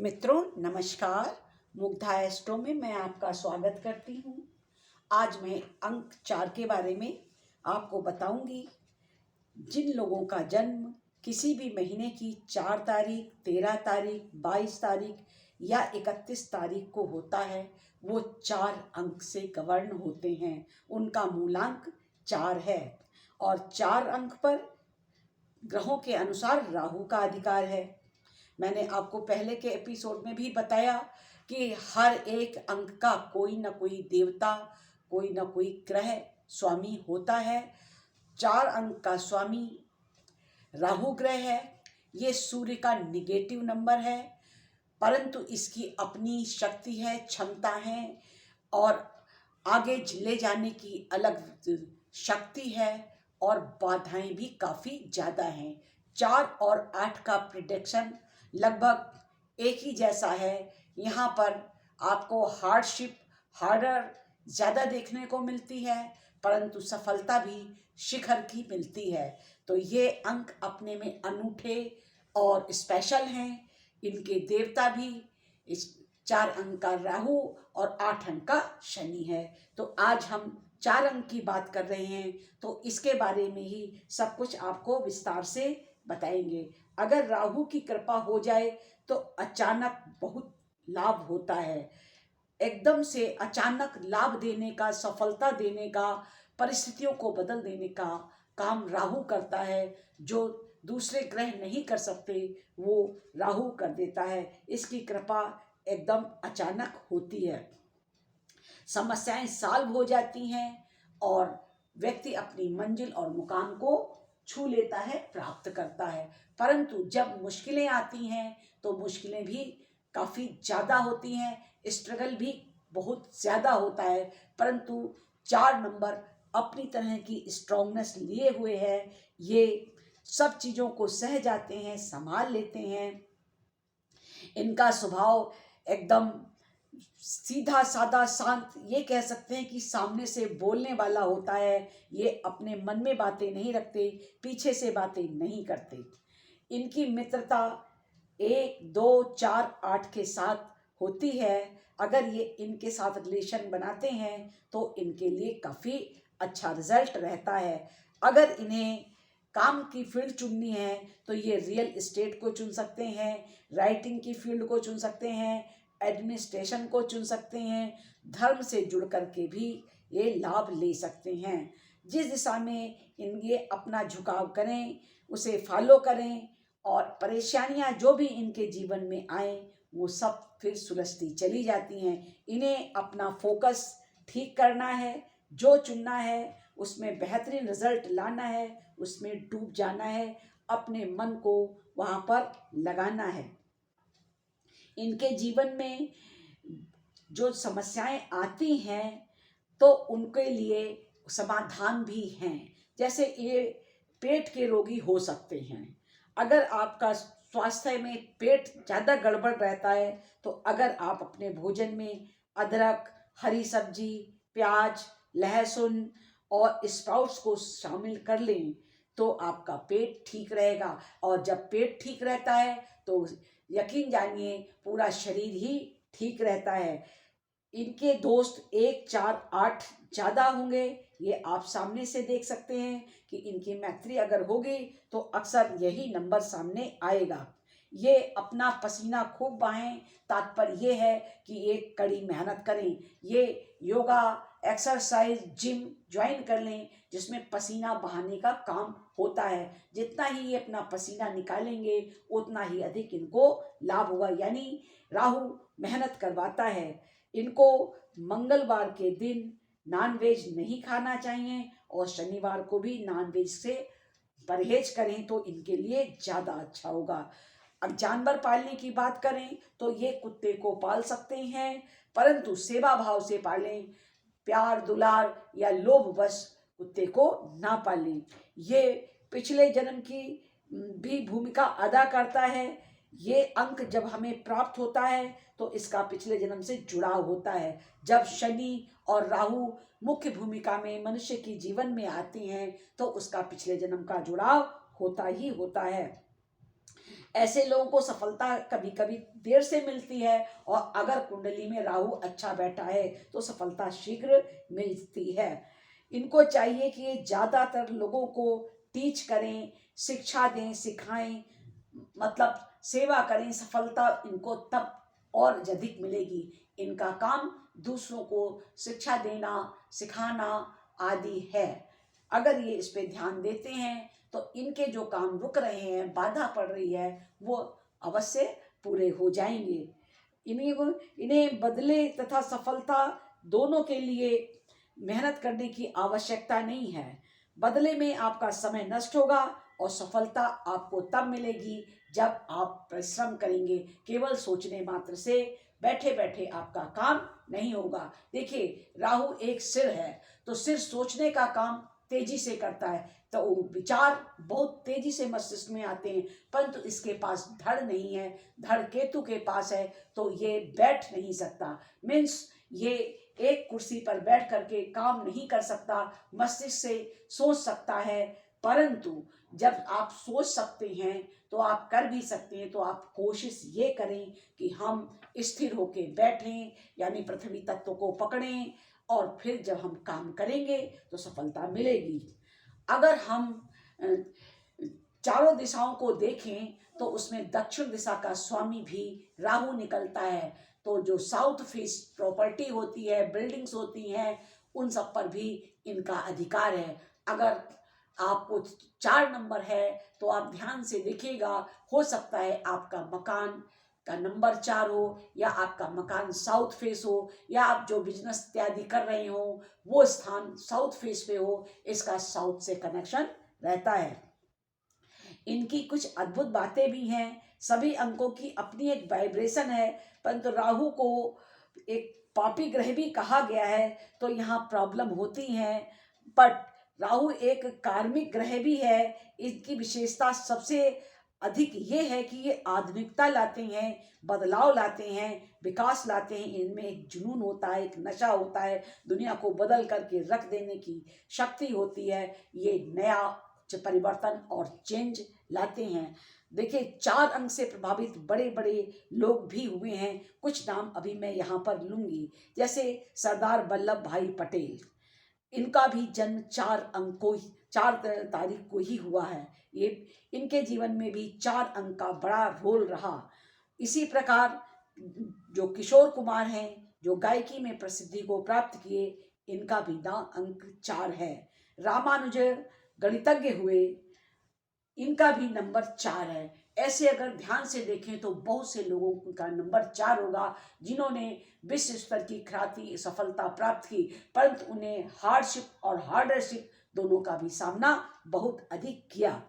मित्रों नमस्कार। मुग्धा एस्ट्रो में मैं आपका स्वागत करती हूँ। आज मैं अंक 4 के बारे में आपको बताऊंगी। जिन लोगों का जन्म किसी भी महीने की 4 तारीख, 13 तारीख, 22 तारीख या 31 तारीख को होता है, वो 4 अंक से गवर्न होते हैं। उनका मूलांक 4 है और 4 अंक पर ग्रहों के अनुसार राहु का अधिकार है। मैंने आपको पहले के एपिसोड में भी बताया कि हर एक अंक का कोई ना कोई देवता, कोई ना कोई ग्रह स्वामी होता है। 4 अंक का स्वामी राहु ग्रह है। ये सूर्य का निगेटिव नंबर है, परंतु इसकी अपनी शक्ति है, क्षमता है और आगे ले जाने की अलग शक्ति है और बाधाएं भी काफ़ी ज़्यादा हैं। 4 और 8 का प्रिडिक्शन लगभग एक ही जैसा है। यहाँ पर आपको हार्डशिप हार्डर ज़्यादा देखने को मिलती है, परंतु सफलता भी शिखर की मिलती है। तो ये अंक अपने में अनूठे और स्पेशल हैं। इनके देवता भी इस 4 अंक का राहु और 8 अंक का शनि है। तो आज हम 4 अंक की बात कर रहे हैं, तो इसके बारे में ही सब कुछ आपको विस्तार से बताएंगे। अगर राहु की कृपा हो जाए तो अचानक बहुत लाभ होता है। एकदम से अचानक लाभ देने का, सफलता देने का, परिस्थितियों को बदल देने का काम राहु करता है। जो दूसरे ग्रह नहीं कर सकते वो राहु कर देता है। इसकी कृपा एकदम अचानक होती है। समस्याएं सॉल्व हो जाती हैं और व्यक्ति अपनी मंजिल और मुकाम को छू लेता है, प्राप्त करता है। परंतु जब मुश्किलें आती हैं तो मुश्किलें भी काफ़ी ज़्यादा होती हैं, स्ट्रगल भी बहुत ज़्यादा होता है। परंतु 4 नंबर अपनी तरह की स्ट्रॉन्गनेस लिए हुए है। ये सब चीज़ों को सह जाते हैं, संभाल लेते हैं। इनका स्वभाव एकदम सीधा साधा शांत, ये कह सकते हैं कि सामने से बोलने वाला होता है। ये अपने मन में बातें नहीं रखते, पीछे से बातें नहीं करते। इनकी मित्रता 1, 2, 4, 8 के साथ होती है। अगर ये इनके साथ रिलेशन बनाते हैं तो इनके लिए काफ़ी अच्छा रिजल्ट रहता है। अगर इन्हें काम की फील्ड चुननी है तो ये रियल इस्टेट को चुन सकते हैं, राइटिंग की फील्ड को चुन सकते हैं, एडमिनिस्ट्रेशन को चुन सकते हैं, धर्म से जुड़ करके भी ये लाभ ले सकते हैं। जिस दिशा में ये अपना झुकाव करें उसे फॉलो करें और परेशानियां जो भी इनके जीवन में आए वो सब फिर सुलझती चली जाती हैं। इन्हें अपना फोकस ठीक करना है, जो चुनना है उसमें बेहतरीन रिजल्ट लाना है, उसमें डूब जाना है, अपने मन को वहाँ पर लगाना है। इनके जीवन में जो समस्याएं आती हैं तो उनके लिए समाधान भी हैं। जैसे ये पेट के रोगी हो सकते हैं। अगर आपका स्वास्थ्य में पेट ज़्यादा गड़बड़ रहता है तो अगर आप अपने भोजन में अदरक, हरी सब्जी, प्याज, लहसुन और स्प्राउट्स को शामिल कर लें तो आपका पेट ठीक रहेगा। और जब पेट ठीक रहता है तो यकीन जानिए पूरा शरीर ही ठीक रहता है। इनके दोस्त 1, 4, 8 ज़्यादा होंगे। ये आप सामने से देख सकते हैं कि इनकी मैत्री अगर होगी तो अक्सर यही नंबर सामने आएगा। ये अपना पसीना खूब बहाएं, तात्पर्य ये है कि ये कड़ी मेहनत करें। ये योगा, एक्सरसाइज, जिम ज्वाइन कर लें जिसमें पसीना बहाने का काम होता है। जितना ही ये अपना पसीना निकालेंगे उतना ही अधिक इनको लाभ होगा। यानी राहु मेहनत करवाता है। इनको मंगलवार के दिन नॉनवेज नहीं खाना चाहिए और शनिवार को भी नॉनवेज से परहेज करें तो इनके लिए ज़्यादा अच्छा होगा। अब जानवर पालने की बात करें तो ये कुत्ते को पाल सकते हैं, परंतु सेवा भाव से पालें। प्यार दुलार या लोभवश कुत्ते को ना पालें। ये पिछले जन्म की भी भूमिका अदा करता है। ये अंक जब हमें प्राप्त होता है तो इसका पिछले जन्म से जुड़ाव होता है। जब शनि और राहु मुख्य भूमिका में मनुष्य की जीवन में आते हैं तो उसका पिछले जन्म का जुड़ाव होता ही होता है। ऐसे लोगों को सफलता कभी कभी देर से मिलती है, और अगर कुंडली में राहु अच्छा बैठा है तो सफलता शीघ्र मिलती है। इनको चाहिए कि ये ज़्यादातर लोगों को टीच करें, शिक्षा दें, सिखाएं, मतलब सेवा करें। सफलता इनको तब और अधिक मिलेगी। इनका काम दूसरों को शिक्षा देना, सिखाना आदि है। अगर ये इस पे ध्यान देते हैं तो इनके जो काम रुक रहे हैं, बाधा पड़ रही है, वो अवश्य पूरे हो जाएंगे। इन्हें बदले तथा सफलता दोनों के लिए मेहनत करने की आवश्यकता नहीं है। बदले में आपका समय नष्ट होगा और सफलता आपको तब मिलेगी जब आप परिश्रम करेंगे। केवल सोचने मात्र से बैठे बैठे आपका काम नहीं होगा। देखिए, राहु एक सिर है, तो सिर सोचने का काम तेजी से करता है, तो विचार बहुत तेजी से मस्तिष्क में आते हैं, परंतु इसके पास धड़ नहीं है, धड़ केतु के पास है, तो ये बैठ नहीं सकता। मीन्स ये एक कुर्सी पर बैठ करके काम नहीं कर सकता, मस्तिष्क से सोच सकता है, परंतु जब आप सोच सकते हैं तो आप कर भी सकते हैं। तो आप कोशिश ये करें कि हम स्थिर होके बैठें, यानी पृथ्वी तत्व को पकड़ें, और फिर जब हम काम करेंगे तो सफलता मिलेगी। अगर हम चारों दिशाओं को देखें तो उसमें दक्षिण दिशा का स्वामी भी राहु निकलता है, तो जो साउथ फेस प्रॉपर्टी होती है, बिल्डिंग्स होती हैं, उन सब पर भी इनका अधिकार है। अगर आपको 4 नंबर है तो आप ध्यान से देखिएगा, हो सकता है आपका मकान का नंबर 4 हो, या आपका मकान साउथ फेस हो, या आप जो बिजनेस इत्यादि कर रहे हो वो स्थान साउथ फेस पे हो, इसका साउथ से कनेक्शन रहता है। इनकी कुछ अद्भुत बातें भी हैं। सभी अंकों की अपनी एक वाइब्रेशन है, परंतु राहु को एक पापी ग्रह भी कहा गया है, तो यहाँ प्रॉब्लम होती है। बट राहु एक कार्मिक ग्रह भी है। इसकी विशेषता सबसे अधिक ये है कि ये आधुनिकता लाते हैं, बदलाव लाते हैं, विकास लाते हैं। इनमें एक जुनून होता है, एक नशा होता है, दुनिया को बदल करके रख देने की शक्ति होती है। ये नया परिवर्तन और चेंज लाते हैं। देखिए, 4 अंक से प्रभावित बड़े बड़े लोग भी हुए हैं। कुछ नाम अभी मैं यहाँ पर लूंगी, जैसे सरदार वल्लभ भाई पटेल। इनका भी जन्म 4 तारीख को ही हुआ है। ये इनके जीवन में भी 4 अंक का बड़ा रोल रहा। इसी प्रकार जो किशोर कुमार हैं, जो गायकी में प्रसिद्धि को प्राप्त किए, इनका भी अंक 4 है। रामानुजन गणितज्ञ हुए, इनका भी नंबर 4 है। ऐसे अगर ध्यान से देखें तो बहुत से लोगों का नंबर 4 होगा, जिन्होंने विश्व स्तर की ख्याति, सफलता प्राप्त की, परंतु उन्हें हार्डशिप और हार्डरशिप दोनों का भी सामना बहुत अधिक किया।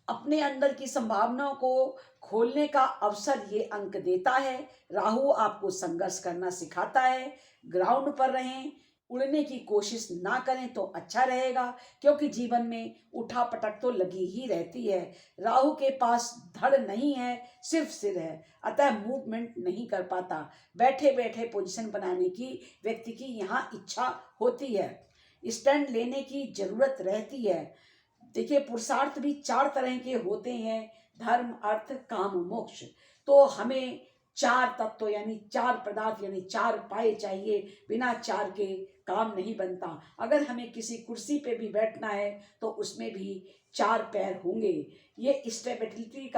अपने अंदर की संभावनाओं को खोलने का अवसर ये अंक देता है। राहु आपको संघर्ष करना सिखाता है। ग्राउंड पर रहें, उड़ने की कोशिश ना करें तो अच्छा रहेगा, क्योंकि जीवन में उठापटक तो लगी ही रहती है। राहु के पास धड़ नहीं है, सिर्फ सिर है, अतः मूवमेंट नहीं कर पाता। बैठे बैठे पोजीशन बनाने की व्यक्ति की यहाँ इच्छा होती है, स्टैंड लेने की जरूरत रहती है। देखिए, पुरुषार्थ भी 4 तरह के होते हैं, धर्म, अर्थ, काम, मोक्ष। तो हमें 4 तत्व यानी 4 पदार्थ यानी 4 पाए चाहिए। बिना 4 के काम नहीं बनता। अगर हमें किसी कुर्सी पे भी बैठना है तो उसमें भी 4 पैर होंगे। ये स्टेबिलिटी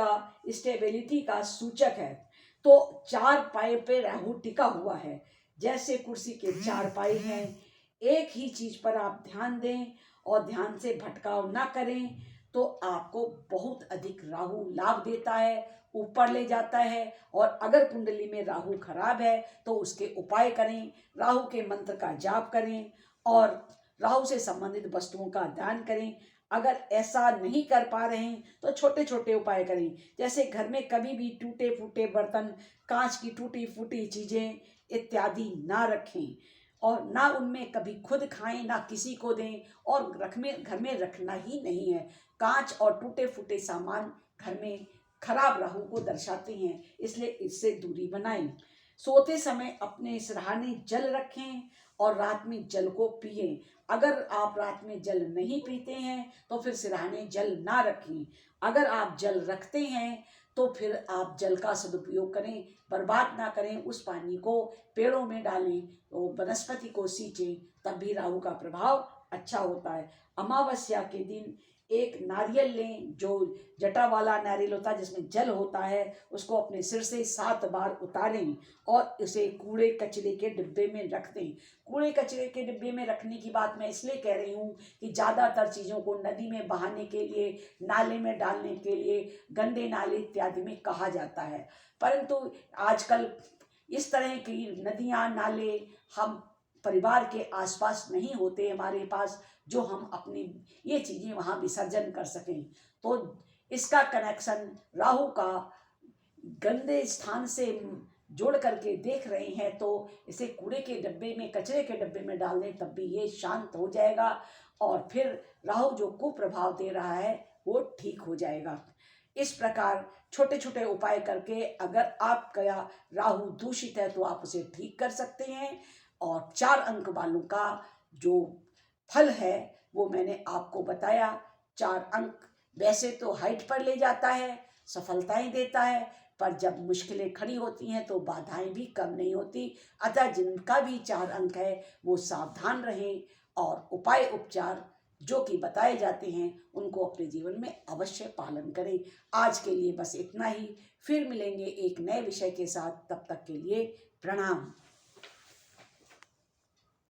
का सूचक है। तो 4 पाए पे राहु टिका हुआ है। जैसे कुर्सी के 4 पाए हैं, एक ही चीज पर आप ध्यान दें और ध्यान से भटकाव ना करें, तो आपको बहुत अधिक राहु लाभ देता है, ऊपर ले जाता है। और अगर कुंडली में राहु खराब है तो उसके उपाय करें, राहु के मंत्र का जाप करें और राहु से संबंधित वस्तुओं का दान करें। अगर ऐसा नहीं कर पा रहे हैं तो छोटे छोटे उपाय करें, जैसे घर में कभी भी टूटे फूटे बर्तन, कांच की टूटी फूटी चीजें इत्यादि ना रखें, और ना उनमें कभी खुद खाएं, ना किसी को दें, और घर में रखना ही नहीं है। कांच और टूटे फूटे सामान घर में खराब राहु को दर्शाते हैं, इसलिए इससे दूरी बनाएं। सोते समय अपने सिरहाने जल रखें और रात में जल को पिए। अगर आप रात में जल नहीं पीते हैं तो फिर सिरहाने जल ना रखें। अगर आप जल रखते हैं तो फिर आप जल का सदुपयोग करें, बर्बाद ना करें। उस पानी को पेड़ों में डालें, तो वनस्पति को सींचें, तब भी राहु का प्रभाव अच्छा होता है। अमावस्या के दिन एक नारियल लें, जो जटा वाला नारियल होता है जिसमें जल होता है, उसको अपने सिर से 7 बार उतारें और इसे कूड़े कचरे के डिब्बे में रख दें। कूड़े कचरे के डिब्बे में रखने की बात मैं इसलिए कह रही हूँ कि ज़्यादातर चीज़ों को नदी में बहाने के लिए, नाले में डालने के लिए, गंदे नाले इत्यादि में कहा जाता है, परंतु आजकल इस तरह की नदियाँ नाले हम परिवार के आसपास नहीं होते हमारे पास, जो हम अपनी ये चीज़ें वहाँ विसर्जन कर सकें। तो इसका कनेक्शन राहु का गंदे स्थान से जोड़ करके देख रहे हैं, तो इसे कूड़े के डब्बे में, कचरे के डब्बे में डाल दें, तब भी ये शांत हो जाएगा और फिर राहु जो कुप्रभाव दे रहा है वो ठीक हो जाएगा। इस प्रकार छोटे छोटे उपाय करके अगर आपका राहु दूषित है तो आप उसे ठीक कर सकते हैं। और 4 अंक वालों का जो फल है वो मैंने आपको बताया। 4 अंक वैसे तो हाइट पर ले जाता है, सफलताएं देता है, पर जब मुश्किलें खड़ी होती हैं तो बाधाएं भी कम नहीं होती। अतः जिनका भी 4 अंक है वो सावधान रहें और उपाय उपचार जो कि बताए जाते हैं उनको अपने जीवन में अवश्य पालन करें। आज के लिए बस इतना ही, फिर मिलेंगे एक नए विषय के साथ, तब तक के लिए प्रणाम।